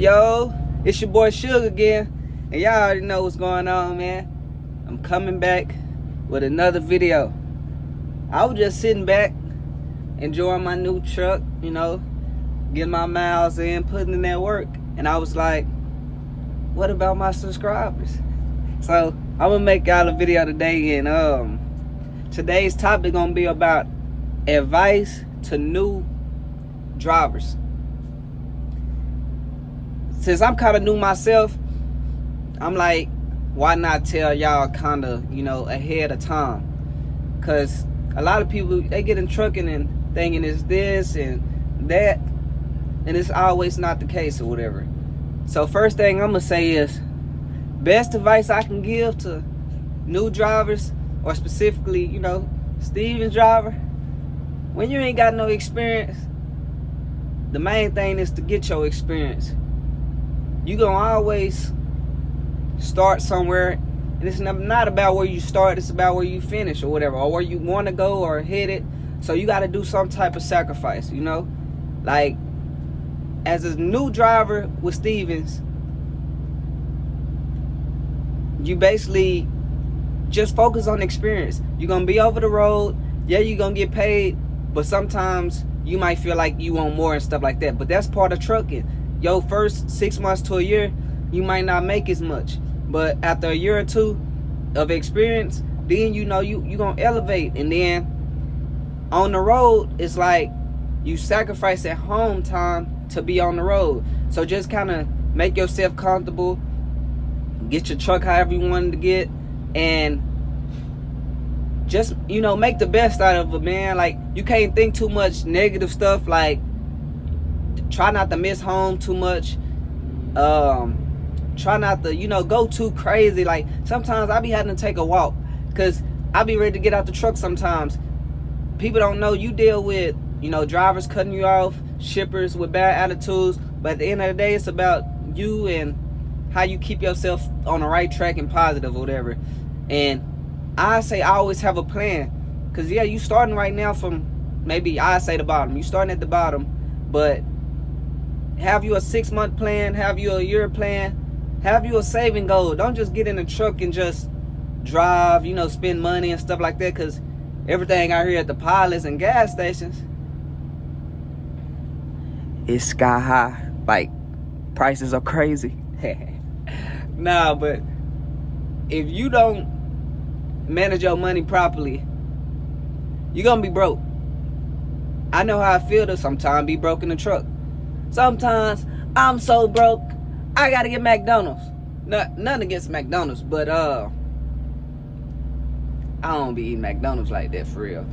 Yo, it's your boy Suge again, and y'all already know what's going on, man. I'm coming back with another video. I was just sitting back, enjoying my new truck, getting my miles in, putting in that work, and I was like, what about my subscribers? So I'm gonna make y'all a video today, and today's topic gonna be about advice to new drivers. Since I'm kind of new myself, I'm like, why not tell y'all kind of, ahead of time? Because a lot of people, they get in trucking and thinking it's this and that, and it's always not the case or whatever. So first thing I'm going to say is, best advice I can give to new drivers, or specifically, Steven's driver, when you ain't got no experience, the main thing is to get your experience. You gonna always start somewhere, and it's not about where you start, it's about where you finish or whatever, or where you want to go or hit it. So you got to do some type of sacrifice, like as a new driver with Stevens, you basically just focus on experience. You're gonna be over the road, yeah, you're gonna get paid, but sometimes you might feel like you want more and stuff like that, but that's part of trucking. Your first 6 months to a year, you might not make as much, but after a year or two of experience, then you gonna elevate. And then on the road, it's like you sacrifice at home time to be on the road. So just kind of make yourself comfortable, get your truck however you want it to get, and just make the best out of it, man. Like, you can't think too much negative stuff. Like, try not to miss home too much. Try not to, go too crazy. Like, sometimes I be having to take a walk because I be ready to get out the truck sometimes. People don't know you deal with, drivers cutting you off, shippers with bad attitudes. But at the end of the day, it's about you and how you keep yourself on the right track and positive or whatever. And I say I always have a plan. Because, yeah, you starting right now from maybe, I say the bottom. You starting at the bottom, but have you a 6-month plan, have you a year plan, have you a saving goal. Don't just get in the truck and just drive, spend money and stuff like that, because everything out here at the pilots and gas stations is sky high. Like, prices are crazy. Nah, but if you don't manage your money properly, you're gonna be broke. I know how I feel to sometimes be broke in the truck. Sometimes I'm so broke, I gotta get McDonald's. Nothing against McDonald's, but I don't be eating McDonald's like that for real,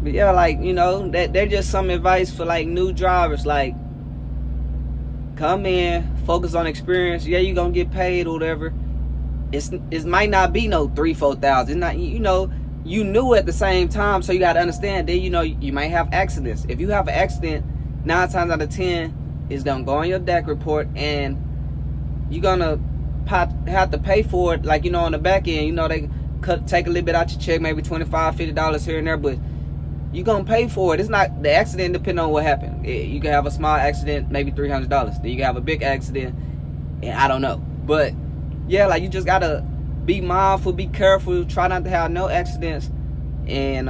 But yeah, like, that they're just some advice for like new drivers. Like, come in, focus on experience. Yeah, you gonna get paid or whatever. It might not be no 3,000-4,000. It's not, you knew at the same time, so you gotta understand that you might have accidents. If you have an accident, 9 times out of 10 is gonna go on your DAC report, and you're gonna have to pay for it. Like, on the back end, they take a little bit out your check, maybe $25-$50 here and there, but you're gonna pay for it. It's not the accident depending on what happened. You can have a small accident, maybe $300. Then you can have a big accident, and I don't know. But yeah, like, you just gotta be mindful, be careful, try not to have no accidents. And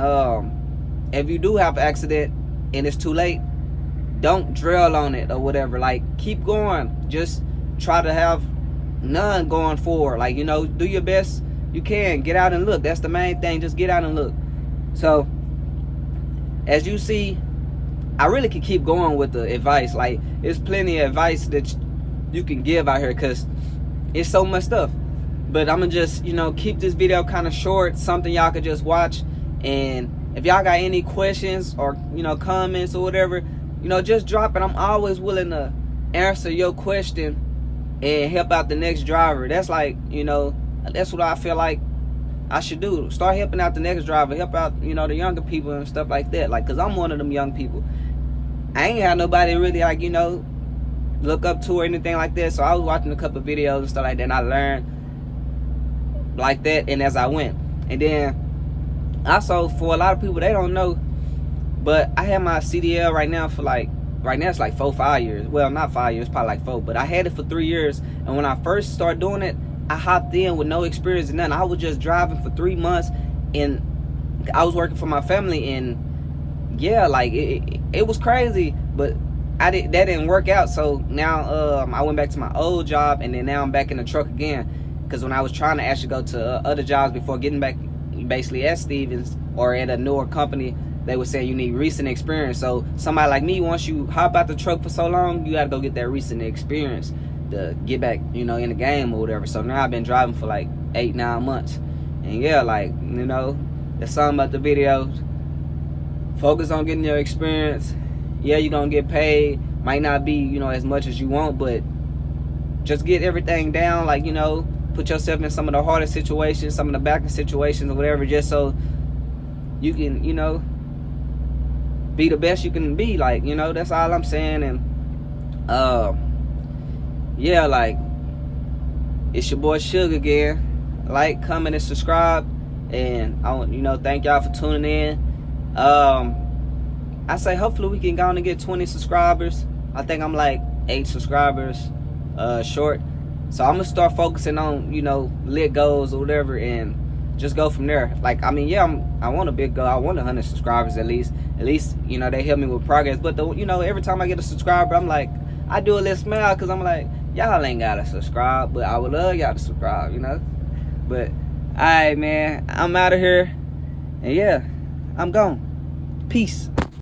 if you do have an accident and it's too late, don't dwell on it or whatever. Like, keep going. Just try to have none going forward. Like, do your best you can. Get out and look. That's the main thing. Just get out and look. So, as you see, I really could keep going with the advice. Like, there's plenty of advice that you can give out here because it's so much stuff. But I'm going to just, keep this video kind of short. Something y'all could just watch. And if y'all got any questions or, comments or whatever, just drop it. I'm always willing to answer your question and help out the next driver. That's like, that's what I feel like I should do. Start helping out the next driver. Help out, the younger people and stuff like that. Like, because I'm one of them young people. I ain't had nobody really, like, look up to or anything like that. So I was watching a couple of videos and stuff like that, and I learned like that, and as I went. And then, also, for a lot of people, they don't know, but I have my CDL right now for like right now it's like 4-5 years. Well, not 5 years, probably like 4. But I had it for 3 years, and when I first started doing it, I hopped in with no experience and nothing. I was just driving for 3 months, and I was working for my family, and yeah, like it was crazy, but that didn't work out. So now I went back to my old job, and then now I'm back in the truck again. Because when I was trying to actually go to other jobs before getting back basically at Stevens or at a newer company, they were saying you need recent experience. So somebody like me, once you hop out the truck for so long, you got to go get that recent experience to get back, in the game or whatever. So now I've been driving for like 8-9 months. And yeah, like, that's something about the videos. Focus on getting your experience. Yeah, you're going to get paid. Might not be, as much as you want, but just get everything down. Like, put yourself in some of the hardest situations, some of the backer situations or whatever, just so you can, be the best you can be. Like, that's all I'm saying. And yeah, like, it's your boy Suge again. Like, comment, and subscribe. And I want, thank y'all for tuning in. I say hopefully we can go on and get 20 subscribers. I think I'm like 8 subscribers short. So I'm gonna start focusing on, lit goals or whatever, and just go from there. Like, I mean, yeah, I want a big goal. I want 100 subscribers at least. At least, they help me with progress. But every time I get a subscriber, I'm like, I do a little smile, because I'm like, y'all ain't gotta subscribe, but I would love y'all to subscribe, But alright, man, I'm out of here, and yeah, I'm gone. Peace.